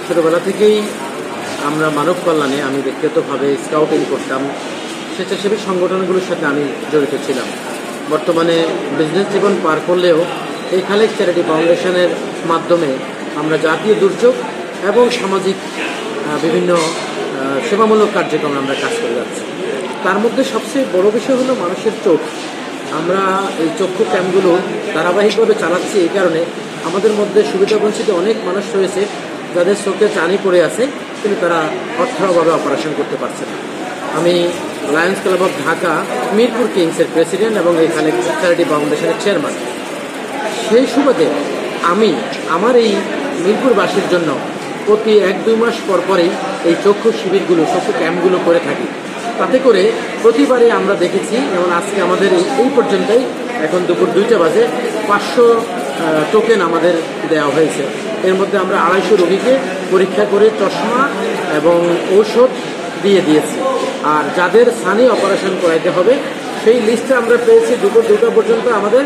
ছোটোবেলা থেকেই আমরা মানব কল্যাণে, আমি ব্যক্তিগতভাবে স্কাউটিং করতাম, স্বেচ্ছাসেবী সংগঠনগুলোর সাথে আমি জড়িত ছিলাম। বর্তমানে বিজনেস জীবন পার করলেও এই খালেক চ্যারিটি ফাউন্ডেশনের মাধ্যমে আমরা জাতীয় দুর্যোগ এবং সামাজিক বিভিন্ন সেবামূলক কার্যক্রম আমরা কাজ করে যাচ্ছি। তার মধ্যে সবচেয়ে বড় বিষয় হলো মানুষের চোখ। আমরা এই চক্ষু ক্যাম্পগুলো ধারাবাহিকভাবে চালাচ্ছি এই কারণে, আমাদের মধ্যে সুবিধাবঞ্চিত অনেক মানুষ রয়েছে যাদের চোখে চানি পড়ে আছে, কিন্তু তারা অর্থাভাবে অপারেশন করতে পারছে না। আমি lions club of Dhaka Mirpur কিংসের প্রেসিডেন্ট এবং এই খালেক চ্যারিটি ফাউন্ডেশনের চেয়ারম্যান। সেই সুবাদে আমি আমার এই মিরপুরবাসীর জন্য প্রতি 1-2 মাস পর পরেই এই চক্ষু শিবিরগুলো, চক্ষু ক্যাম্পগুলো করে থাকি। তাতে করে প্রতিবারে আমরা দেখেছি, যেমন আজকে আমাদের এই পর্যন্তই, এখন দুপুর 2টা বাজে, 500 টোকেন আমাদের দেওয়া হয়েছে। এর মধ্যে আমরা 250 রোগীকে পরীক্ষা করে চশমা এবং ঔষধ দিয়েছি। আর যাদের সানি অপারেশন করাইতে হবে সেই লিস্টে আমরা পেয়েছি দুপুর 2টা পর্যন্ত আমাদের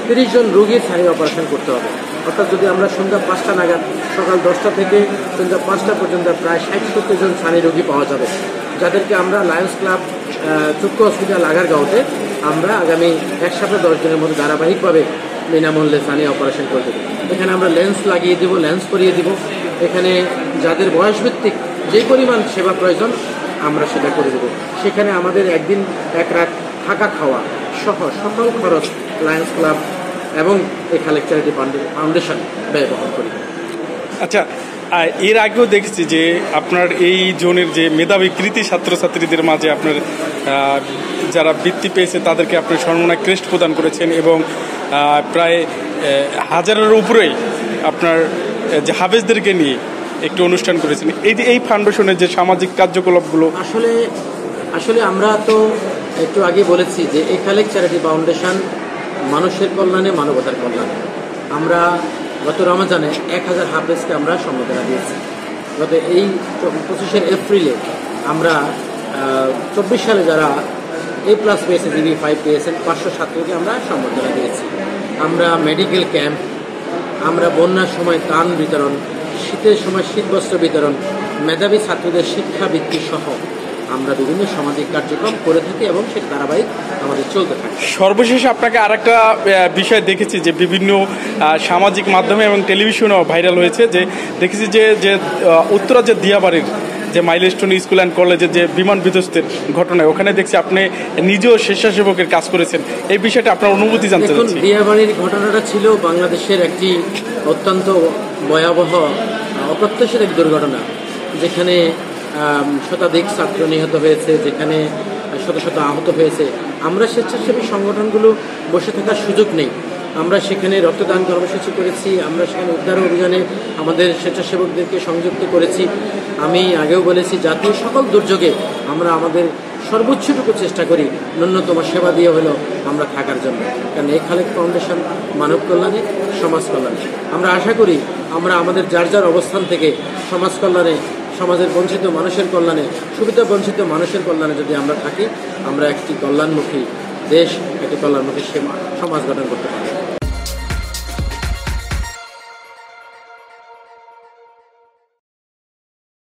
30 জন রোগীর সানি অপারেশন করতে হবে। অর্থাৎ যদি আমরা সন্ধ্যা 5টা নাগাদ, সকাল 10টা থেকে সন্ধ্যা 5টা পর্যন্ত প্রায় 60-70 জন সানি রোগী পাওয়া যাবে, যাদেরকে আমরা লায়ন্স ক্লাব চক্ষু হসপিটাল আগারগাঁওতে আমরা আগামী 1 সপ্তাহ 10 দিনের মধ্যে ধারাবাহিকভাবে বিনামূল্যে সানি অপারেশন করে দেবো। এখানে আমরা লেন্স লাগিয়ে দেবো, লেন্স করিয়ে দেবো। এখানে যাদের বয়সভিত্তিক যে পরিমাণ সেবা প্রয়োজন আমরা সেটা করে দেবো। সেখানে আমাদের একদিন এক রাত থাকা খাওয়া সহ সকল খরচ লায়ন্স ক্লাব এবং এই খালেক চ্যারিটি ফাউন্ডেশন ব্যয় বহন করি। আচ্ছা, এর আগেও দেখেছি যে আপনার এই জোনের যে মেধাবী কৃতি ছাত্রছাত্রীদের মাঝে আপনার যারা বৃত্তি পেয়েছে তাদেরকে আপনি সম্মাননা ক্রেস্ট প্রদান করেছেন এবং প্রায় 1000-এর উপরেই আপনার যে হাফেজদেরকে নিয়ে একটি অনুষ্ঠান করেছেন। এই ফাউন্ডেশনের যে সামাজিক কার্যকলাপগুলো আসলে আমরা তো একটু আগে বলেছি যে এই খালেক চ্যারিটি ফাউন্ডেশন মানুষের কল্যাণে, মানবতার কল্যাণে। আমরা গত রমজানে 1000 হাফেজকে আমরা সম্মাননা দিয়েছি। গত এই 25শে এপ্রিলে আমরা 24 সালে যারা A+ পেয়েছে, GB5 পেয়েছেন, 500 ছাত্রকে আমরা সম্মাননা দিয়েছি। আমরা মেডিকেল ক্যাম্প, আমরা বন্যার সময় ত্রাণ বিতরণ, শীতের সময় শীতবস্ত্র বিতরণ, মেধাবী ছাত্রদের শিক্ষাবৃত্তি সহ আমরা বিভিন্ন সামাজিক কার্যক্রম করে থাকি এবং সেটা ধারাবাহিক আমাদের চলতে থাকে। সর্বশেষে আপনাকে আরেকটা বিষয় দেখেছি যে বিভিন্ন সামাজিক মাধ্যমে এবং টেলিভিশনেও ভাইরাল হয়েছে, যে দেখেছি যে উত্তরা যে দিয়াবাড়ির যে মাইলস্টোন স্কুল অ্যান্ড কলেজের যে বিমান বিধ্বস্তের ঘটনায়, ওখানে দেখছি আপনি নিজেও স্বেচ্ছাসেবকের কাজ করেছেন। এই বিষয়টা আপনার অনুভূতি জানতে চাচ্ছি। দিয়াবাড়ির ঘটনাটা ছিল বাংলাদেশের একটি অত্যন্ত ভয়াবহ অপ্রত্যাশিত এক দুর্ঘটনা, যেখানে শতাধিক ছাত্র নিহত হয়েছে, যেখানে শত শত আহত হয়েছে। আমরা স্বেচ্ছাসেবী সংগঠনগুলো বসে থাকার সুযোগ নেই। আমরা সেখানে রক্তদান কর্মসূচি করেছি, আমরা সেখানে উদ্ধার অভিযানে আমাদের স্বেচ্ছাসেবকদেরকে সংযুক্ত করেছি। আমি আগেও বলেছি, জাতীয় সকল দুর্যোগে আমরা আমাদের সর্বোচ্চটুকু চেষ্টা করি ন্যূনতম সেবা দিয়ে হলেও আমরা থাকার জন্য। কারণ এই খালেক ফাউন্ডেশন মানব কল্যাণে, সমাজ কল্যাণে। আমরা আশা করি আমরা আমাদের যার যার অবস্থান থেকে সমাজ কল্যাণে, সমাজের বঞ্চিত মানুষের কল্যাণে, সুবিধা বঞ্চিত মানুষের কল্যাণে যদি আমরা থাকি, আমরা একটি কল্যাণমুখী দেশ, একটি কল্যাণমুখী সমাজ গঠন করতে পারি।